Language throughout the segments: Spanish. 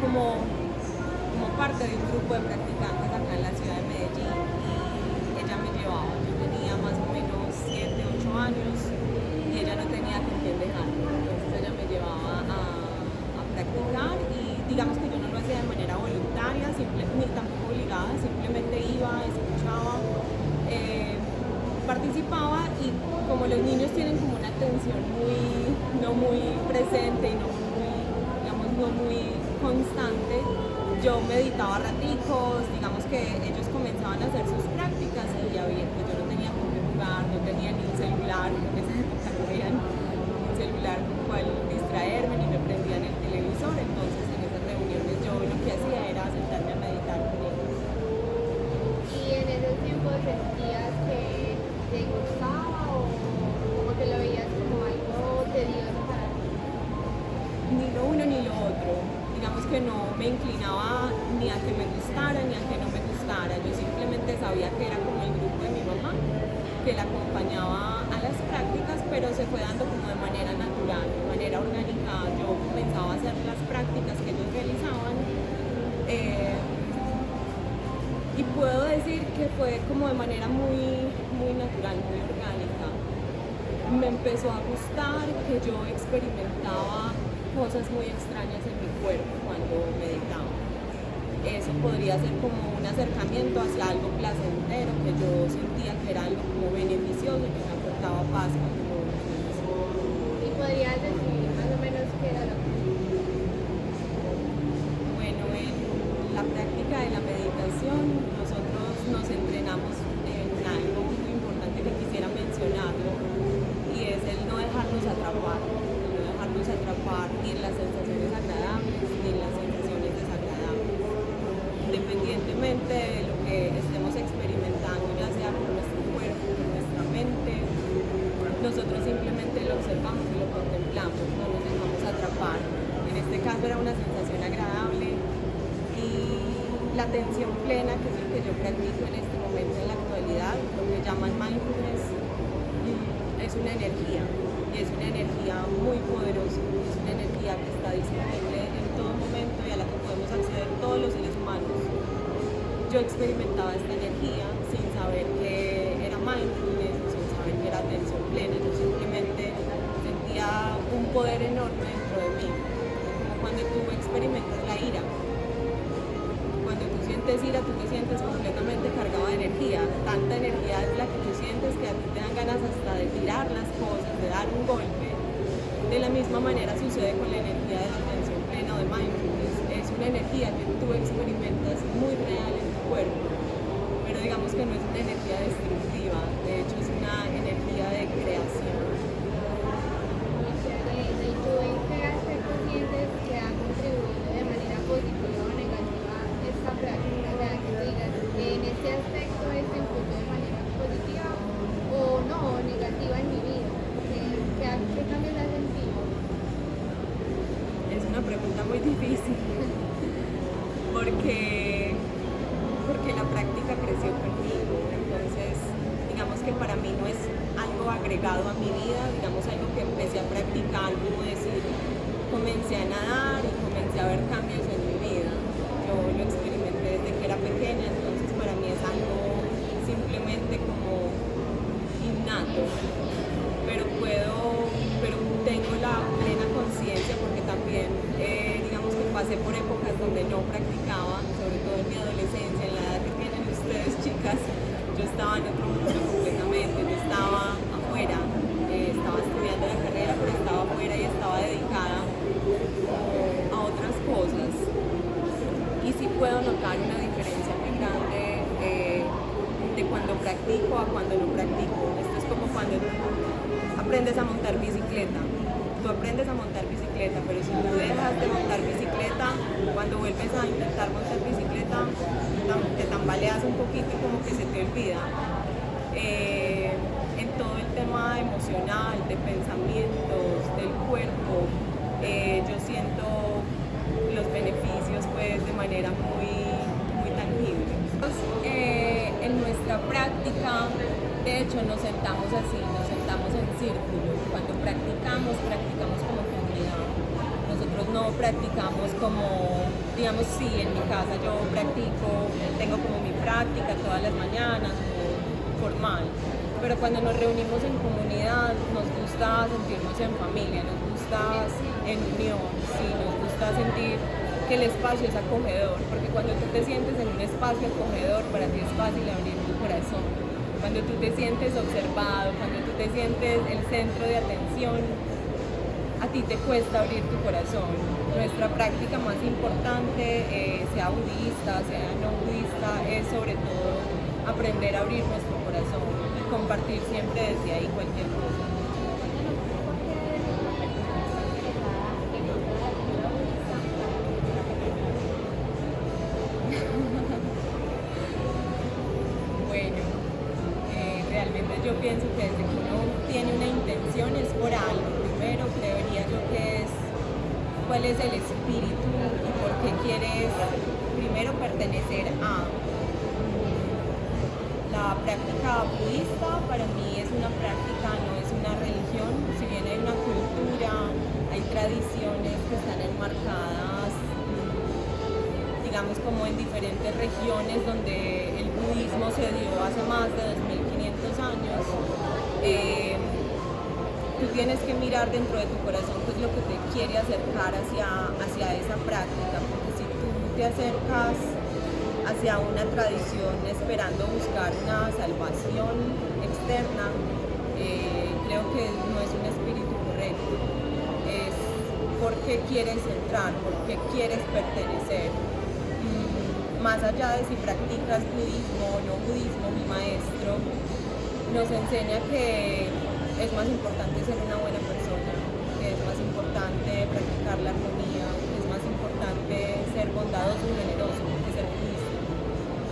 como parte de un grupo de practicantes acá en la ciudad de Medellín y ella me llevaba. Yo tenía más o menos 7, 8 años y ella no tenía con quién dejarme. Entonces ella me llevaba a practicar y digamos que yo no lo hacía de manera voluntaria, ni tampoco obligada, simplemente iba, escuchaba, participaba y como los niños tienen como una atención no muy presente y no muy constante, yo meditaba raticos, digamos que ellos comenzaban a hacer sus prácticas y ya bien, pues yo no tenía con qué jugar, no tenía ni un celular, en esa época no había un celular con cual distraerme ni me prendían el televisor, entonces en esas reuniones yo lo que hacía era sentarme a meditar con ellos. ¿Y en esos tiempos sentías que te gustaba o como que lo veías como algo tedioso para ti? Ni lo uno ni lo otro. Digamos que no me inclinaba ni a que me gustara ni a que no me gustara. Yo simplemente sabía que era como el grupo de mi mamá, que la acompañaba a las prácticas, pero se fue dando como de manera natural, de manera orgánica. Yo comenzaba a hacer las prácticas que ellos realizaban. Y puedo decir que fue como de manera muy natural, muy orgánica. Me empezó a gustar que yo experimentaba cosas muy extrañas en mi cuerpo cuando meditaba. Eso podría ser como un acercamiento hacia algo placentero, que yo sentía que era algo como beneficioso, que me aportaba paz cuando lo hice. ¿Y podrías decir más o menos qué era lo que Bueno, en la práctica de la meditación nosotros nos entrenamos en algo muy importante que quisiera mencionarlo y es el no dejarnos atrapar, ni en las sensaciones agradables ni en las sensaciones desagradables. Independientemente de lo que estemos experimentando, ya sea con nuestro cuerpo, con nuestra mente, nosotros simplemente lo observamos y lo contemplamos, no nos dejamos atrapar. En este caso era una sensación agradable y la atención plena, que es lo que yo practico en este momento en la actualidad, lo que llaman mindfulness, es una energía y es una energía muy poderosa, es una energía que está disponible en todo momento y a la que podemos acceder todos los seres humanos. Yo experimentaba esta energía sin saber que era mindfulness, sin saber que era atención plena, yo simplemente sentía un poder enorme dentro de mí, como cuando tú experimentas la ira. Cuando tú sientes ira, tú te sientes completamente cargado de energía. Tanta energía es la que tú sientes que a ti te dan ganas hasta de tirar las cosas, de dar un golpe. De la misma manera sucede con la energía de la atención plena o de mindfulness. Es una energía que tú experimentas muy real en tu cuerpo, pero digamos que no es una energía destructiva, de hecho es una energía de creación. ¿Y tú en qué aspectos sientes que ha contribuido de manera positiva o negativa esta práctica? O sea, que tú digas, en este aspecto esto influyó de manera positiva o no, o negativa en mi vida. ¿Qué cambios has sentido? Es una pregunta muy difícil porque la práctica creció conmigo, entonces digamos que para mí no es algo agregado a mi vida, digamos algo que empecé a practicar, como decir, comencé a nadar y comencé a ver cambios en mi vida. Yo lo experimenté desde que era pequeña, entonces para mí es algo simplemente como innato, pero tengo la plena conciencia porque también digamos que pasé por épocas donde no practicaba, sobre todo en mi adolescencia, en la edad que tienen ustedes chicas. Yo estaba en otro mundo completamente, yo estaba afuera, estaba estudiando la carrera, pero estaba afuera y estaba dedicada a otras cosas. Y sí puedo notar una diferencia muy grande de cuando practico a cuando no practico. Esto es como cuando aprendes a montar bicicleta. Tú aprendes a montar bicicleta, pero si tú dejas de montar bicicleta, cuando vuelves a intentar montar bicicleta, te tambaleas un poquito y como que se te olvida. En todo el tema emocional, de pensamientos, del cuerpo, yo siento los beneficios pues de manera muy tangible. En nuestra práctica, de hecho, nos sentamos así, nos sentamos en círculo. Cuando practicamos como comunidad. Nosotros no no practicamos como, digamos, sí, en mi casa yo practico, tengo como mi práctica todas las mañanas, o formal, pero cuando nos reunimos en comunidad nos gusta sentirnos en familia, nos gusta en unión, sí, nos gusta sentir que el espacio es acogedor, porque cuando tú te sientes en un espacio acogedor, para ti es fácil abrir tu corazón. Cuando tú te sientes observado, cuando tú te sientes el centro de atención, a ti te cuesta abrir tu corazón. Nuestra práctica más importante, sea budista, sea no budista, es sobre todo aprender a abrir nuestro corazón y compartir siempre desde ahí cualquier cosa. Bueno, realmente yo pienso que desde que uno tiene una intención es por algo. Primero creería yo que es cuál es el espíritu y por qué quieres primero pertenecer a. La práctica budista para mí es una práctica, no es una religión, si bien hay una cultura, hay tradiciones que están enmarcadas, digamos como en diferentes regiones donde el budismo se dio hace más de 2500 años. Tú tienes que mirar dentro de tu corazón qué es lo que te quiere acercar hacia esa práctica, porque si tú te acercas hacia una tradición esperando buscar una salvación externa, creo que no es un espíritu correcto. Es por qué quieres entrar, por qué quieres pertenecer. Más allá de si practicas budismo o no budismo, mi maestro nos enseña que es más importante ser una buena persona, que es más importante practicar la armonía, que es más importante ser bondadoso y generoso que ser budista.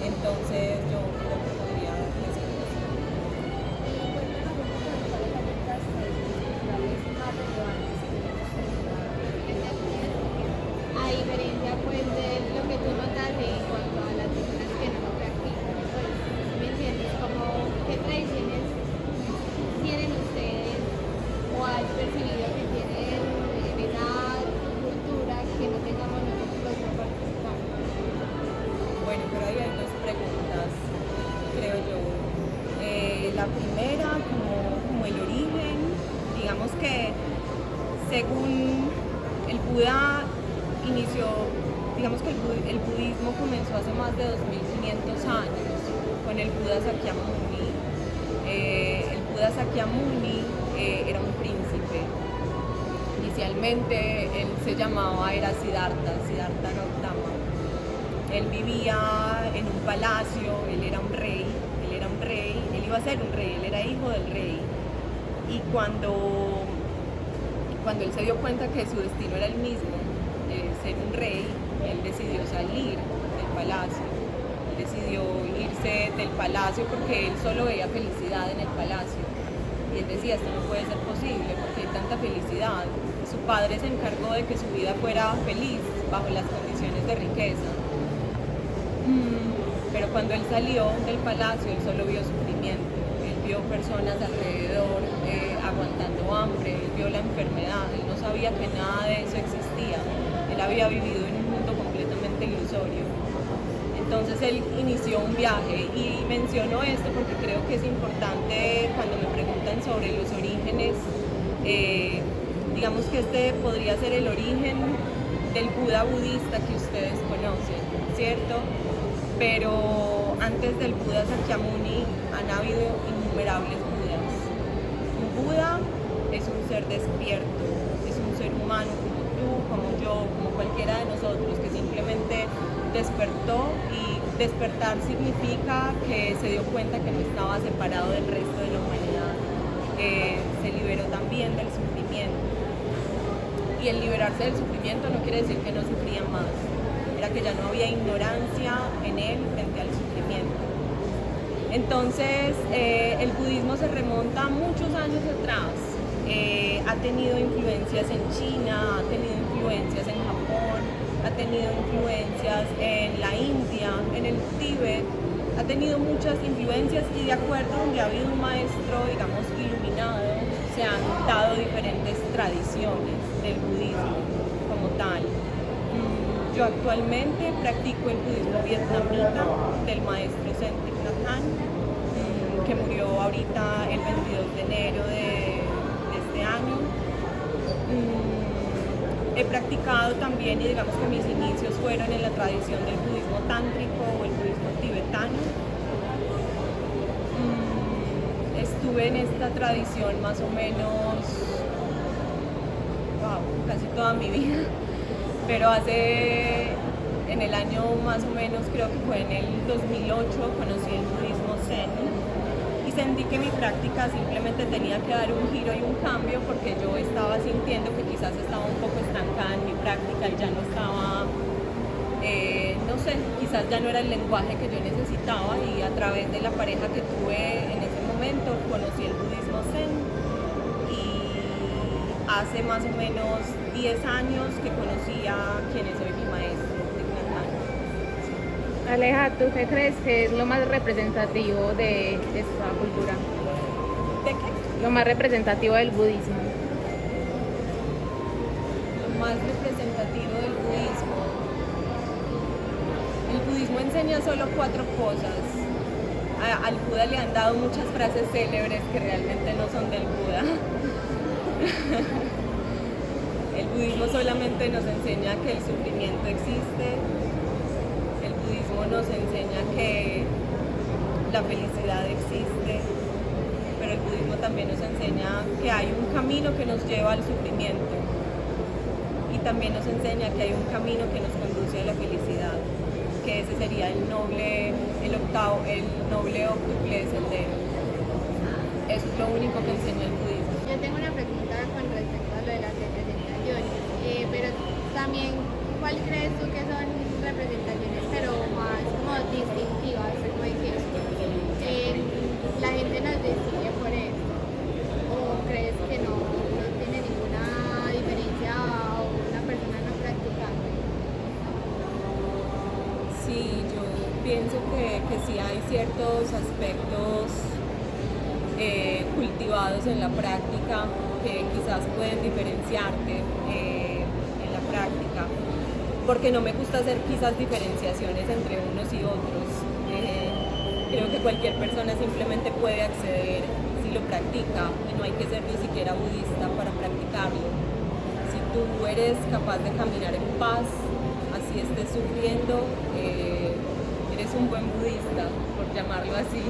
Entonces yo creo que podría decir eso. A diferencia pues de lo que tú notas en cuanto a las personas que no lo practican, pues, ¿me entiendes? Como, ¿qué tradiciones tienen ustedes o has percibido que tienen en esa cultura que no tengamos nosotros los no participantes? Bueno, pero ahí hay dos preguntas, creo yo. La primera, como el origen, digamos que según el Buda inició, digamos que el budismo comenzó hace más de 2500 años con el Buda Sakyamuni. El Buda Sakyamuni era un príncipe. Inicialmente él se llamaba, era Siddhartha Gautama. Él vivía en un palacio, él era un rey, él iba a ser un rey, él era hijo del rey. Y cuando él se dio cuenta que su destino era el mismo, ser un rey, él decidió salir del palacio. Él decidió irse del palacio porque él solo veía felicidad en el palacio. Y él decía, esto no puede ser posible porque hay tanta felicidad. Su padre se encargó de que su vida fuera feliz bajo las condiciones de riqueza. Pero cuando él salió del palacio, él solo vio sufrimiento. Él vio personas alrededor aguantando hambre, él vio la enfermedad, él no sabía que nada de eso existía. Él había vivido en un mundo completamente ilusorio. Entonces él inició un viaje y menciono esto porque creo que es importante cuando me preguntan sobre los orígenes. Digamos que este podría ser el origen del Buda budista que ustedes conocen, ¿cierto? Pero antes del Buda Sakyamuni han habido innumerables Budas. Un Buda es un ser despierto, es un ser humano como tú, como yo, como cualquiera de nosotros, que simplemente despertó, y despertar significa que se dio cuenta que no estaba separado del resto de la humanidad, se liberó también del sufrimiento. Y el liberarse del sufrimiento no quiere decir que no sufría más, era que ya no había ignorancia en él frente al sufrimiento. Entonces, el budismo se remonta muchos años atrás. Ha tenido influencias en China, ha tenido influencias en Japón, ha tenido influencias en la India, en el Tíbet, ha tenido muchas influencias, y de acuerdo a donde ha habido un maestro, digamos, iluminado, se han dado diferentes tradiciones del budismo. Por como tal. Yo actualmente practico el budismo vietnamita del maestro Sen Thich Nhat Hanh, que murió ahorita el 22 de enero de este año. He practicado también, y digamos que mis inicios fueron en la tradición del budismo tántrico o el budismo tibetano. Estuve en esta tradición más o menos, casi toda mi vida, pero en el año más o menos, creo que fue en el 2008, conocí el budismo Zen y sentí que mi práctica simplemente tenía que dar un giro y un cambio, porque yo estaba sintiendo que quizás estaba un poco estancada en mi práctica y ya no estaba, no sé, quizás ya no era el lenguaje que yo necesitaba, y a través de la pareja que tuve en ese momento conocí el budismo Zen, y hace más o menos 10 años que conocí a quien es hoy mi maestro, Thich Nhat Hanh. Aleja, ¿tú qué crees que es lo más representativo de esta cultura? ¿De qué? Lo más representativo del budismo. Lo más representativo del budismo. El budismo enseña solo 4 cosas. Al Buda le han dado muchas frases célebres que realmente no son del Buda. El budismo solamente nos enseña que el sufrimiento existe. El budismo nos enseña que la felicidad existe. Pero el budismo también nos enseña que hay un camino que nos lleva al sufrimiento. Y también nos enseña que hay un camino que nos conduce a la felicidad, que ese sería el noble octuple sendero. Eso es lo único que enseña el budismo. Yo tengo una pregunta con respecto a lo de las representaciones, pero también, ¿cuál crees tú que son representaciones, pero más como distintivas? Como de que la gente nos distingue por eso, o crees que no tiene ninguna diferencia a una persona no practicante? Sí, yo pienso que sí hay ciertos aspectos cultivados en la práctica que quizás pueden diferenciarte en la práctica, porque no me gusta hacer quizás diferenciaciones entre unos y otros. Creo que cualquier persona simplemente puede acceder si lo practica, y no hay que ser ni siquiera budista para practicarlo. Si tú eres capaz de caminar en paz, así estés sufriendo, eres un buen budista, por llamarlo así,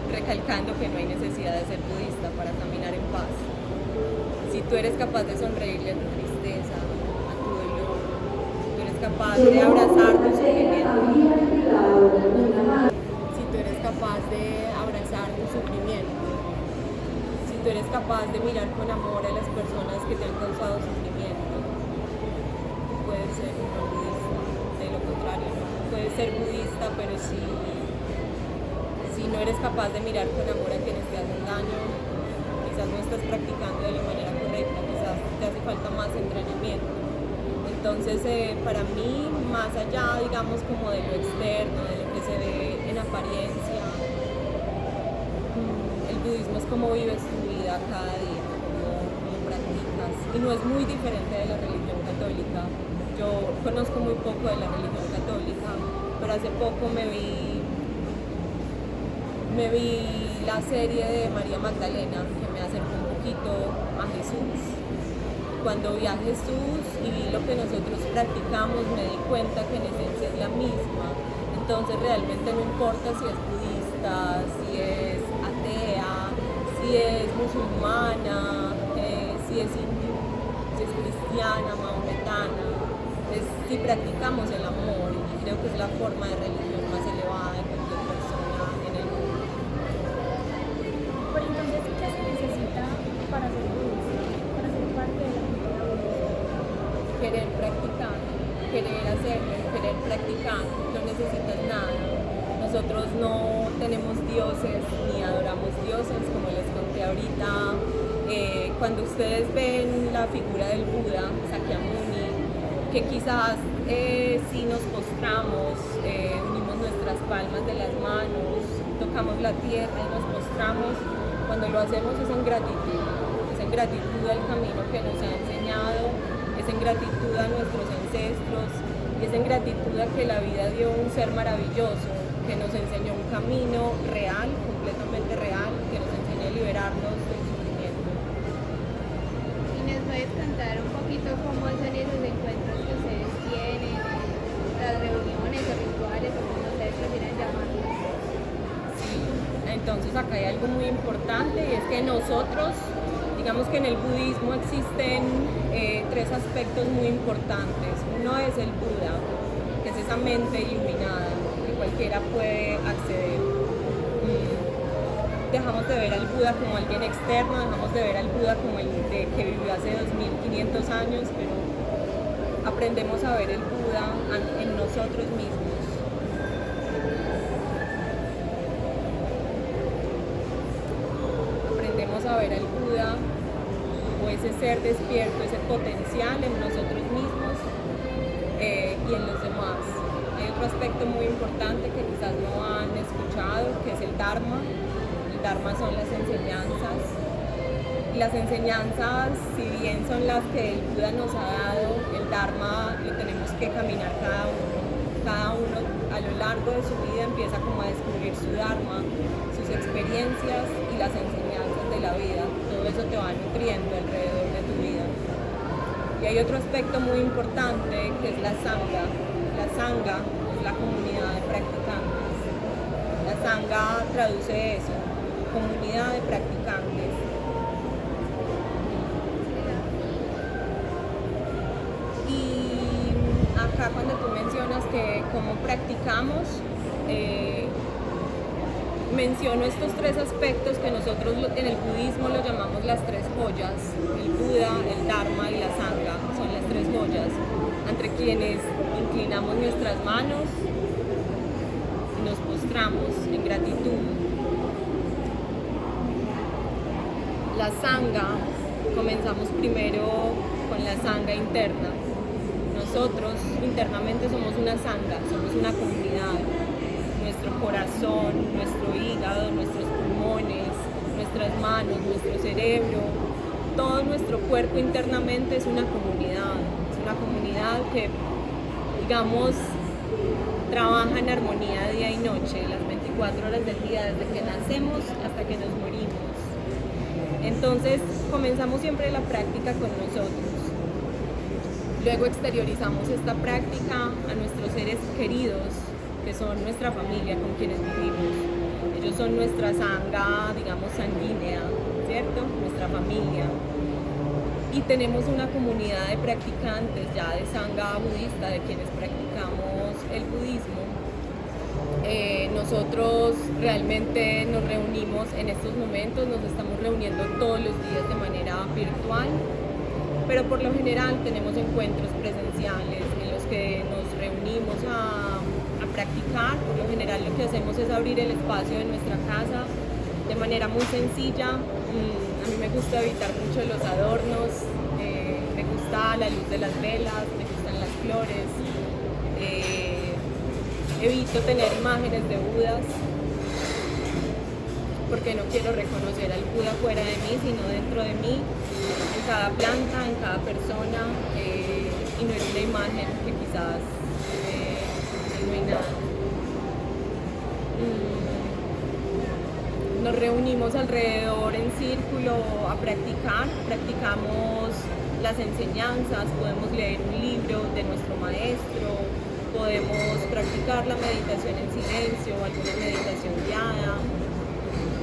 recalcando que no hay necesidad de ser budista para caminar en paz. Si tú eres capaz de sonreírle a tu tristeza, a tu dolor, si tú eres capaz de abrazar tu sufrimiento, si tú eres capaz de abrazar tu sufrimiento, si tú eres capaz de mirar con amor a las personas que te han causado sufrimiento, puedes ser un buen budista. De lo contrario, no puedes ser budista, pero si no eres capaz de mirar con amor a quienes te hacen daño, quizás no estás practicando de la manera correcta, quizás te hace falta más entrenamiento. Entonces, para mí, más allá, digamos, como de lo externo, de lo que se ve en apariencia, el budismo es cómo vives tu vida cada día, cómo practicas, y no es muy diferente de la religión católica. Yo conozco muy poco de la religión católica, pero hace poco me vi la serie de María Magdalena, que me acercó un poquito a Jesús. Cuando vi a Jesús y vi lo que nosotros practicamos, me di cuenta que en esencia es la misma. Entonces realmente no importa si es budista, si es atea, si es musulmana, si es hindú, si es cristiana, maometana. Si practicamos el amor, y creo que es la forma de religión más elevada de cualquier persona en el mundo. Pero entonces, ¿qué se necesita para ser budista, para ser parte de la cultura budista? Querer practicar, querer hacerlo, querer practicar, no necesitas nada. Nosotros no tenemos dioses ni adoramos dioses, como les conté ahorita. Cuando ustedes ven la figura del Buda, Sakyamuni, que quizás si nos postramos, unimos nuestras palmas de las manos, tocamos la tierra y nos postramos, cuando lo hacemos es en gratitud, es en en gratitud al camino que nos ha enseñado, es en gratitud a nuestros ancestros, y es en gratitud a que la vida dio un ser maravilloso que nos enseñó un camino real, completamente real, que nos enseña a liberarnos del sufrimiento. ¿Y nos puedes contar un poquito cómo son esos encuentros que ustedes tienen, las reuniones o rituales o como ustedes prefieran llamarlos? Sí, entonces acá hay algo muy importante y es que nosotros, digamos que en el budismo existen tres aspectos muy importantes. Uno es el Buda, que es esa mente iluminada que cualquiera puede acceder. Dejamos de ver al Buda como alguien externo, dejamos de ver al Buda como el que vivió hace 2500 años, pero aprendemos a ver el Buda en nosotros mismos. Aprendemos a ver al Buda o ese ser despierto, ese potencial en nosotros mismos y en los demás. Hay otro aspecto muy importante que quizás no han escuchado, que es el Dharma. El Dharma son las enseñanzas. Y las enseñanzas, si bien son las que el Buda nos ha dado, el Dharma lo tenemos que caminar cada uno. Cada uno a lo largo de su vida empieza como a descubrir su Dharma, sus experiencias y las enseñanzas de la vida. Todo eso te va nutriendo alrededor de tu vida. Y hay otro aspecto muy importante que es la Sangha. La Sangha es la comunidad de practicantes. La Sangha traduce eso, comunidad de practicantes. Y acá cuando tú mencionas que cómo practicamos, menciono estos tres aspectos que nosotros en el budismo lo llamamos las tres joyas: el Buda, el Dharma y la Sangha. Son las tres joyas ante quienes inclinamos nuestras manos y nos postramos en gratitud. La Sangha, comenzamos primero con la Sangha interna. Nosotros internamente somos una Sangha, somos una comunidad. Nuestro corazón, nuestro hígado, nuestros pulmones, nuestras manos, nuestro cerebro, todo nuestro cuerpo internamente es una comunidad. Es una comunidad que, digamos, trabaja en armonía día y noche, las 24 horas del día, desde que nacemos hasta que nos morimos. Entonces, comenzamos siempre la práctica con nosotros. Luego exteriorizamos esta práctica a nuestros seres queridos, que son nuestra familia, con quienes vivimos. Ellos son nuestra Sangha, digamos, sanguínea, ¿cierto? Nuestra familia. Y tenemos una comunidad de practicantes ya de Sangha budista, de quienes practicamos el budismo. Nosotros realmente nos reunimos en estos momentos, nos estamos reuniendo todos los días de manera virtual, pero por lo general tenemos encuentros presenciales en los que nos reunimos a practicar. Por lo general lo que hacemos es abrir el espacio de nuestra casa de manera muy sencilla. A mí me gusta evitar mucho los adornos, me gusta la luz de las velas, me gustan las flores, evito tener imágenes de Budas porque no quiero reconocer al Buda fuera de mí, sino dentro de mí, en cada planta, en cada persona, y no en una imagen que quizás no hay nada. Nos reunimos alrededor en círculo a practicar, practicamos las enseñanzas, podemos leer un libro de nuestro maestro, podemos practicar la meditación en silencio, alguna meditación guiada,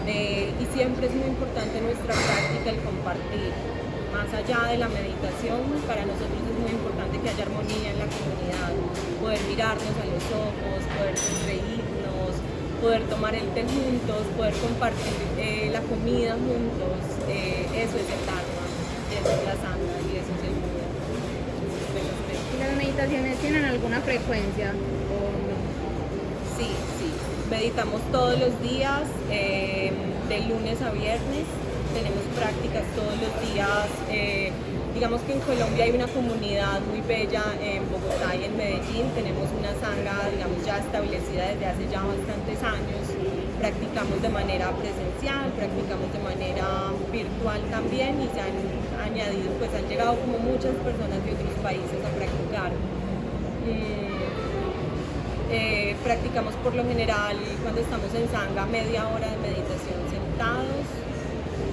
y siempre es muy importante en nuestra práctica el compartir. Más allá de la meditación, para nosotros es muy importante que haya armonía en la comunidad, poder mirarnos a los ojos, poder sonreírnos, poder tomar el té juntos, poder compartir la comida juntos. Eso es el Dharma, eso es la Sangha y eso es el Buda. ¿Y las meditaciones tienen alguna frecuencia o no? Sí, sí. Meditamos todos los días, de lunes a viernes. Tenemos prácticas todos los días. Digamos que en Colombia hay una comunidad muy bella en Bogotá y en Medellín. Tenemos una Sangha, digamos, ya establecida desde hace ya bastantes años. Practicamos de manera presencial, practicamos de manera virtual también y se han añadido, pues han llegado como muchas personas de otros países a practicar. Practicamos por lo general cuando estamos en Sangha media hora de meditación sentados.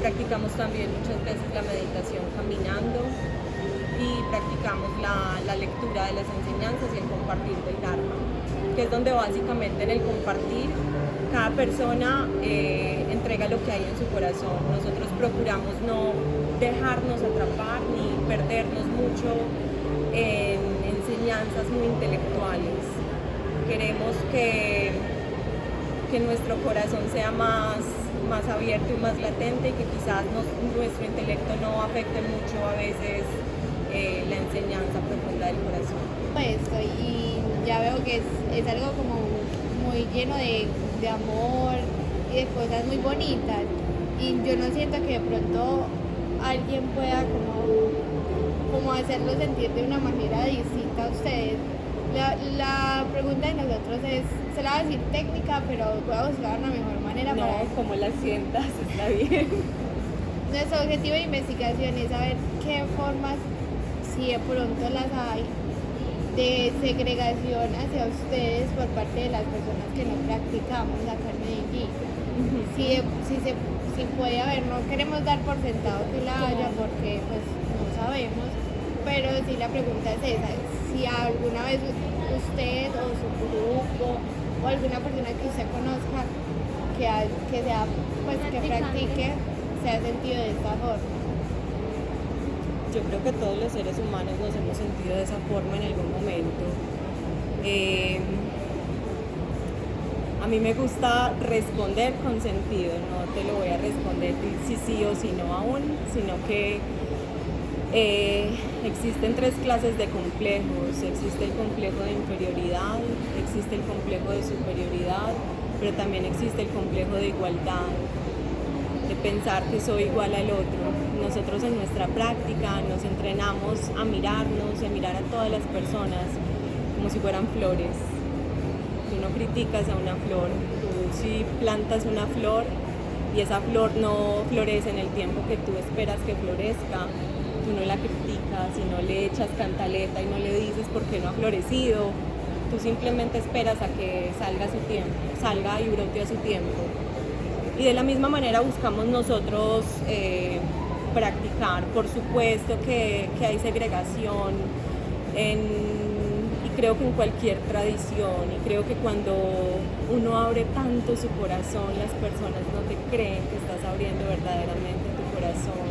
Practicamos también muchas veces la meditación caminando y practicamos la lectura de las enseñanzas y el compartir del Dharma, que es donde básicamente en el compartir cada persona entrega lo que hay en su corazón. Nosotros procuramos no dejarnos atrapar ni perdernos mucho en enseñanzas muy intelectuales. Queremos que nuestro corazón sea más abierto y más latente y que quizás nuestro intelecto no afecte mucho a veces la enseñanza profunda del corazón. Esto y ya veo que es algo como muy lleno de amor y de cosas muy bonitas y yo no siento que de pronto alguien pueda como hacerlo sentir de una manera distinta a ustedes. La pregunta de nosotros es, se la va a decir técnica, pero voy a buscar una mejor manera para... No, como la sientas, está bien. Nuestro objetivo de investigación es saber qué formas, si de pronto las hay, de segregación hacia ustedes por parte de las personas que no practicamos acá en Medellín. Si puede haber, no queremos dar por sentado que la haya porque pues no sabemos, pero sí la pregunta es esa, si alguna vez usted o su grupo o alguna persona que usted conozca que practique se ha sentido de esta forma. Yo creo que todos los seres humanos nos hemos sentido de esa forma en algún momento. A mí me gusta responder con sentido, no te lo voy a responder si sí o si no aún, sino que existen tres clases de complejos. Existe el complejo de inferioridad, existe el complejo de superioridad, pero también existe el complejo de igualdad, de pensar que soy igual al otro. Nosotros en nuestra práctica nos entrenamos a mirarnos y a mirar a todas las personas como si fueran flores. Tú no criticas a una flor, tú si plantas una flor y esa flor no florece en el tiempo que tú esperas que florezca, tú no la criticas y no le echas cantaleta y no le dices por qué no ha florecido, tú simplemente esperas a que salga su tiempo, salga y brote a su tiempo. Y de la misma manera buscamos nosotros practicar. Por supuesto que hay segregación y creo que en cualquier tradición, y creo que cuando uno abre tanto su corazón, las personas no te creen que estás abriendo verdaderamente tu corazón.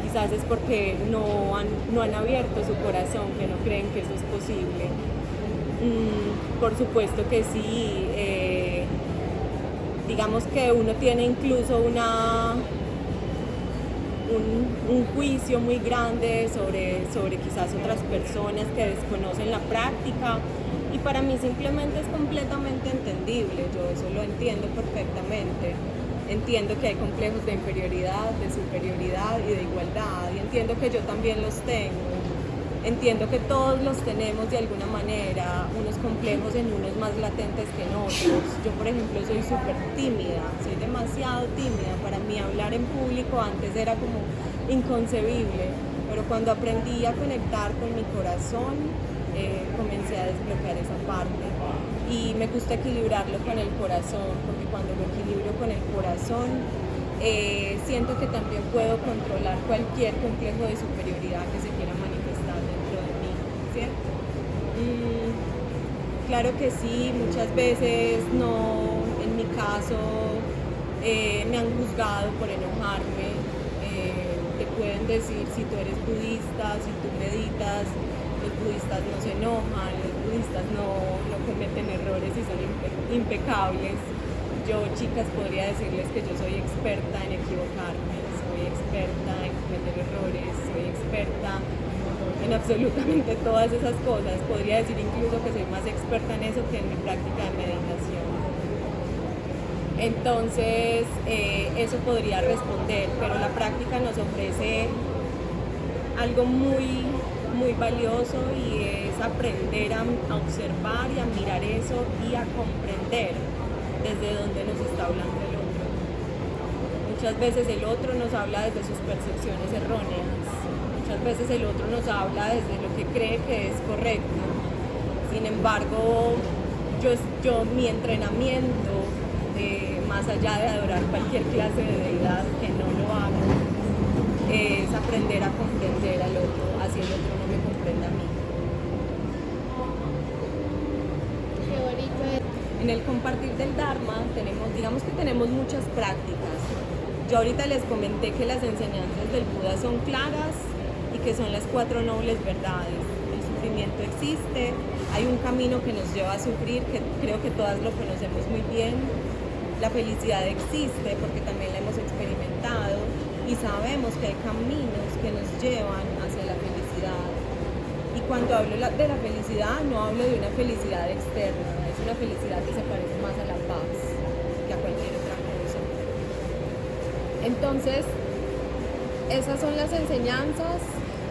Quizás es porque no han abierto su corazón, que no creen que eso es posible. Por supuesto que sí, digamos que uno tiene incluso un juicio muy grande sobre quizás otras personas que desconocen la práctica, y para mí simplemente es completamente entendible. Yo eso lo entiendo perfectamente. Entiendo que hay complejos de inferioridad, de superioridad y de igualdad, y entiendo que yo también los tengo. Entiendo que todos los tenemos de alguna manera, unos complejos en unos más latentes que en otros. Yo, por ejemplo, soy súper tímida, soy demasiado tímida. Para mí hablar en público antes era como inconcebible, pero cuando aprendí a conectar con mi corazón, comencé a desbloquear esa parte. Y me gusta equilibrarlo con el corazón, porque cuando lo equilibro con el corazón, siento que también puedo controlar cualquier complejo de superioridad que se quiera manifestar dentro de mí, ¿cierto? Claro que sí, muchas veces no, en mi caso me han juzgado por enojarme. Te pueden decir, si tú eres budista, si tú meditas, los budistas no se enojan, los budistas no cometen errores y son impecables. Yo, chicas, podría decirles que yo soy experta en equivocarme, soy experta en cometer errores, soy experta en absolutamente todas esas cosas. Podría decir incluso que soy más experta en eso que en mi práctica de meditación. Entonces, eso podría responder, pero la práctica nos ofrece algo muy, muy valioso, y es aprender a observar y a mirar eso y a comprender desde donde nos está hablando el otro. Muchas veces el otro nos habla desde sus percepciones erróneas. Muchas veces el otro nos habla desde lo que cree que es correcto. Sin embargo, mi entrenamiento, más allá de adorar cualquier clase de deidad que no lo haga, es aprender a comprender al otro, así el otro no me comprenda a mí. Qué bonito. En el compartir del Dharma digamos que tenemos muchas prácticas. Yo ahorita les comenté que las enseñanzas del Buda son claras y que son las 4 nobles verdades. El sufrimiento existe, hay un camino que nos lleva a sufrir, que creo que todas lo conocemos muy bien. La felicidad existe porque también la hemos experimentado y sabemos que hay caminos que nos llevan hacia la felicidad. Y cuando hablo de la felicidad, no hablo de una felicidad externa, es una felicidad que se parece más a la paz que a cualquier otra cosa. Entonces, esas son las enseñanzas,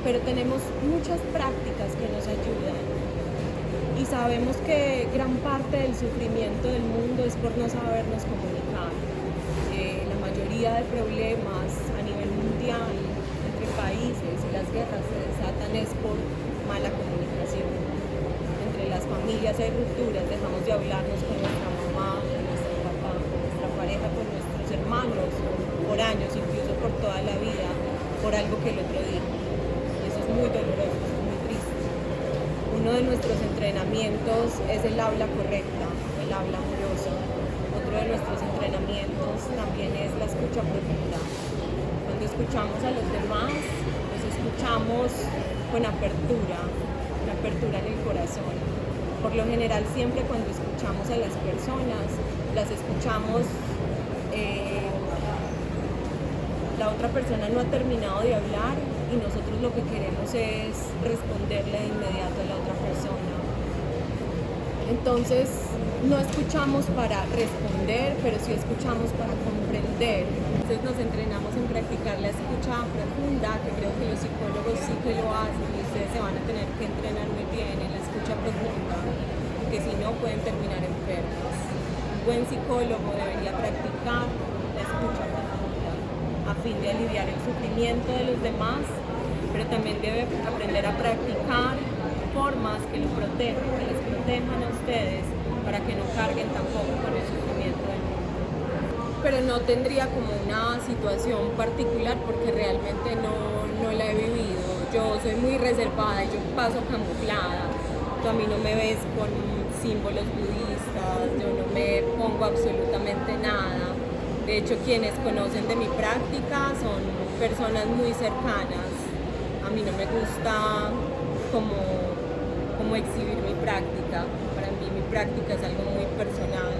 pero tenemos muchas prácticas que nos ayudan. Y sabemos que gran parte del sufrimiento del mundo es por no sabernos comunicar. La mayoría de problemas a nivel mundial entre países y las guerras se desatan es por mala comunicación. Entre las familias hay rupturas, dejamos de hablarnos con nuestra mamá, con nuestro papá, con nuestra pareja, con nuestros hermanos, por años, incluso por toda la vida, por algo que el otro dijo. Y eso es muy doloroso, es muy triste. Uno de nuestros entrenamientos es el habla correcta, el habla amoroso. Otro de nuestros entrenamientos también es la escucha profunda. Cuando escuchamos a los demás, los escuchamos con apertura, una apertura en el corazón. Por lo general, siempre cuando escuchamos a las personas, las escuchamos, la otra persona no ha terminado de hablar y nosotros lo que queremos es responderle de inmediato a la otra persona. Entonces, no escuchamos para responder, pero sí escuchamos para comprender. Entonces nos entrenamos en practicar la escucha profunda, que creo que los psicólogos sí que lo hacen y ustedes se van a tener que entrenar muy bien en la escucha profunda, porque si no pueden terminar enfermos. Un buen psicólogo debería practicar la escucha profunda a fin de aliviar el sufrimiento de los demás, pero también debe aprender a practicar formas que los protejan, que les protejan a ustedes para que no carguen tampoco con el sufrimiento del mundo. Pero no tendría como una situación particular porque realmente no la he vivido. Yo soy muy reservada y yo paso camuflada. Tú a mí no me ves con símbolos budistas, yo no me pongo absolutamente nada. De hecho, quienes conocen de mi práctica son personas muy cercanas. A mí no me gusta como exhibir mi práctica. Para mí mi práctica es algo muy personal,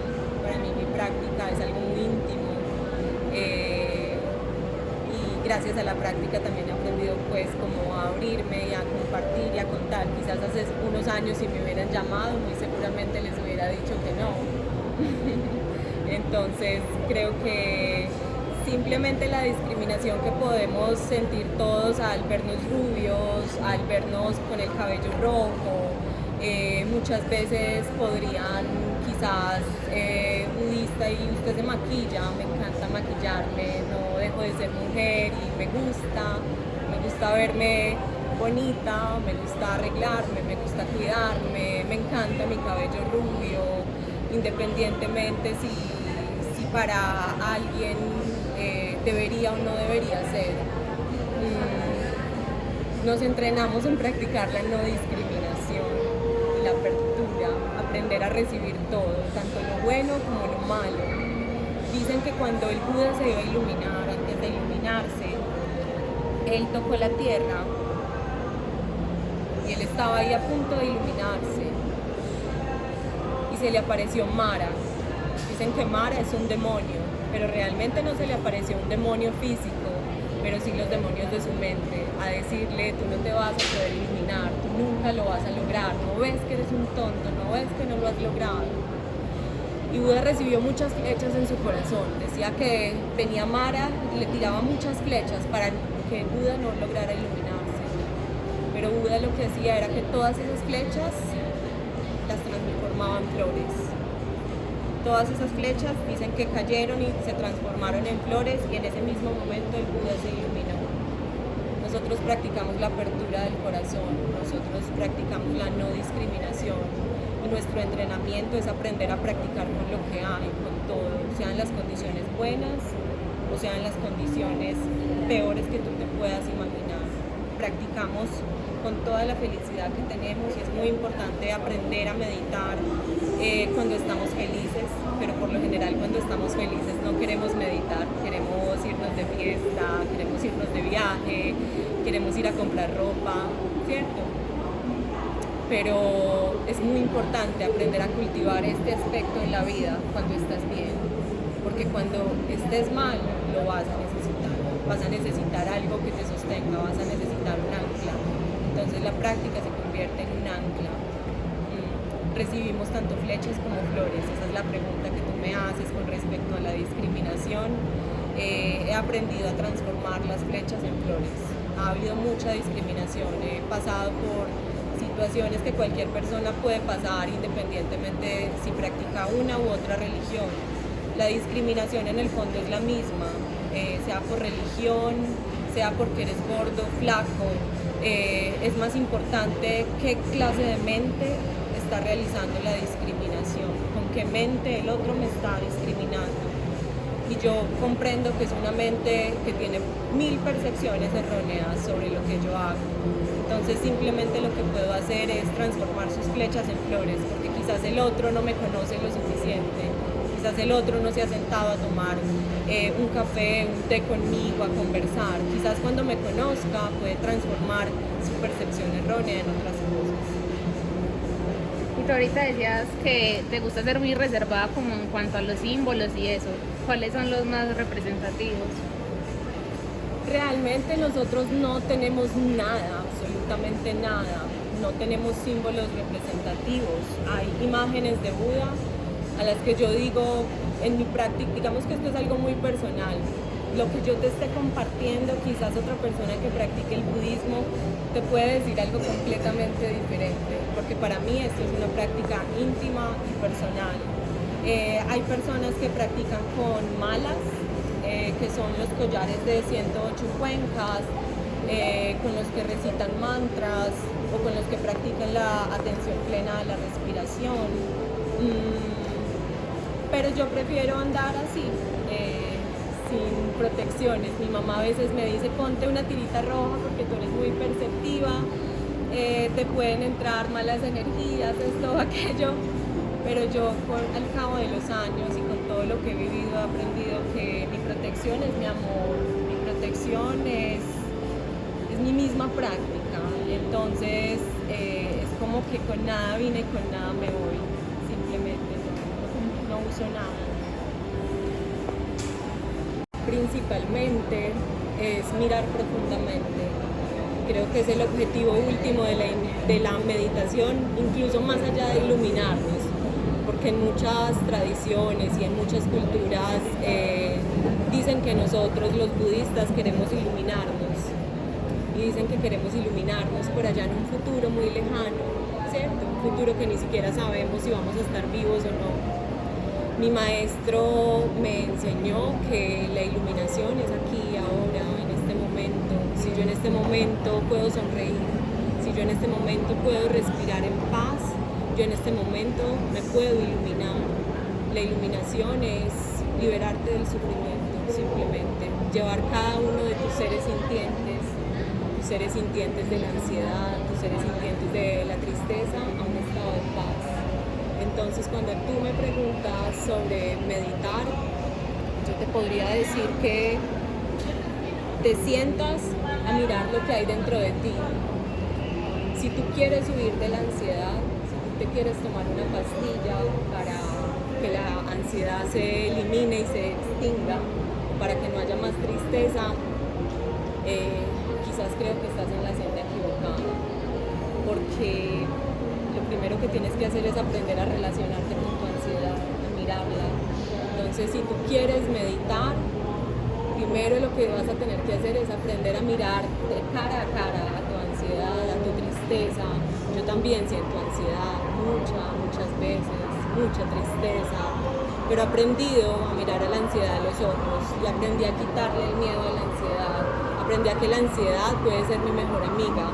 para mí mi práctica es algo muy íntimo. Y gracias a la práctica también he aprendido pues como a abrirme y a compartir y a contar. Quizás hace unos años si me hubieran llamado muy seguramente les hubiera dicho que no. Entonces creo que simplemente la discriminación que podemos sentir todos al vernos rubios, al vernos con el cabello rojo, muchas veces podrían quizás budista y usted se maquilla, me encanta maquillarme, no dejo de ser mujer y me gusta verme bonita, me gusta arreglarme, me gusta cuidarme, me encanta mi cabello rubio, independientemente si para alguien debería o no debería ser. Nos entrenamos en practicar la no discriminación y la apertura, aprender a recibir todo, tanto lo bueno como lo malo. Dicen que cuando el Buda se iba a iluminar, antes de iluminarse, él tocó la tierra y él estaba ahí a punto de iluminarse y se le apareció Mara. Dicen que Mara es un demonio, pero realmente no se le apareció un demonio físico, pero sí los demonios de su mente, a decirle, tú no te vas a poder iluminar, tú nunca lo vas a lograr, no ves que eres un tonto, no ves que no lo has logrado. Y Buda recibió muchas flechas en su corazón, decía que venía Mara y le tiraba muchas flechas para que Buda no lograra iluminarse. Pero Buda lo que hacía era que todas esas flechas las transformaba en flores. todas esas flechas dicen que cayeron y se transformaron en flores y en ese mismo momento el Buda se iluminó. Nosotros practicamos la apertura del corazón, nosotros practicamos la no discriminación y nuestro entrenamiento es aprender a practicar con lo que hay, con todo, sean las condiciones buenas o sean las condiciones peores que tú te puedas imaginar. Practicamos con toda la felicidad que tenemos y es muy importante aprender a meditar cuando estamos felices, pero por lo general cuando estamos felices no queremos meditar, queremos irnos de fiesta, queremos irnos de viaje, queremos ir a comprar ropa, ¿cierto? Pero es muy importante aprender a cultivar este aspecto en la vida cuando estás bien, porque cuando estés mal lo vas a necesitar algo que te sostenga, vas a necesitar un ancla. Entonces la práctica se convierte en un ancla. Recibimos tanto flechas como flores, esa es la pregunta que tú me haces con respecto a la discriminación. He aprendido a transformar las flechas en flores. Ha habido mucha discriminación, he pasado por situaciones que cualquier persona puede pasar independientemente si practica una u otra religión. La discriminación en el fondo es la misma, sea por religión, sea porque eres gordo, flaco. Es más importante qué clase de mente está realizando la discriminación, con qué mente el otro me está discriminando. Y yo comprendo que es una mente que tiene 1000 percepciones erróneas sobre lo que yo hago. Entonces simplemente lo que puedo hacer es transformar sus flechas en flores, porque quizás el otro no me conoce lo suficiente, quizás el otro no se ha sentado a tomar un café, un té conmigo, a conversar. Quizás cuando me conozca puede transformar su percepción errónea en otras cosas. Y tú ahorita decías que te gusta ser muy reservada como en cuanto a los símbolos y eso. ¿Cuáles son los más representativos? Realmente nosotros no tenemos nada, absolutamente nada. No tenemos símbolos representativos. Hay imágenes de Buda a las que yo digo en mi práctica, digamos que esto es algo muy personal. Lo que yo te esté compartiendo, quizás otra persona que practique el budismo te puede decir algo completamente diferente, porque para mí esto es una práctica íntima y personal. Hay personas que practican con malas, que son los collares de 108 cuencas, con los que recitan mantras o con los que practican la atención plena a la respiración. Pero yo prefiero andar así, sin protecciones. Mi mamá a veces me dice, ponte una tirita roja porque tú eres muy perceptiva, te pueden entrar malas energías, esto, aquello. Pero yo al cabo de los años y con todo lo que he vivido he aprendido que mi protección es mi amor, mi protección es mi misma práctica. Entonces es como que con nada vine y con nada me voy, simplemente no uso nada. Principalmente es mirar profundamente. Creo que es el objetivo último de la meditación, incluso más allá de iluminarnos, porque en muchas tradiciones y en muchas culturas dicen que nosotros los budistas queremos iluminarnos y dicen que queremos iluminarnos por allá en un futuro muy lejano, ¿cierto? Un futuro que ni siquiera sabemos si vamos a estar vivos o no. Mi maestro me enseñó que la iluminación es aquí, ahora, en este momento. Si yo en este momento puedo sonreír, si yo en este momento puedo respirar en paz, yo en este momento me puedo iluminar. La iluminación es liberarte del sufrimiento, simplemente. Llevar cada uno de tus seres sintientes de la ansiedad, tus seres sintientes de la tristeza a un estado de paz. Entonces, cuando tú me preguntas sobre meditar, yo te podría decir que te sientas a mirar lo que hay dentro de ti. Si tú quieres huir de la ansiedad, si tú te quieres tomar una pastilla para que la ansiedad se elimine y se extinga, para que no haya más tristeza, quizás creo que estás en la senda equivocada, porque lo primero que tienes que hacer es aprender a relacionarte con tu ansiedad, a mirarla. Entonces, si tú quieres meditar, primero lo que vas a tener que hacer es aprender a mirar de cara a cara a tu ansiedad, a tu tristeza. Yo también siento ansiedad muchas veces, mucha tristeza, pero he aprendido a mirar a la ansiedad a los ojos y aprendí a quitarle el miedo a la ansiedad. Aprendí a que la ansiedad puede ser mi mejor amiga.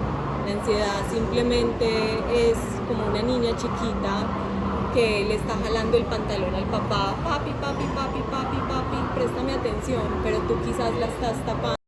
La ansiedad simplemente es como una niña chiquita que le está jalando el pantalón al papá, papi, papi, papi, papi, papi, préstame atención, pero tú quizás la estás tapando.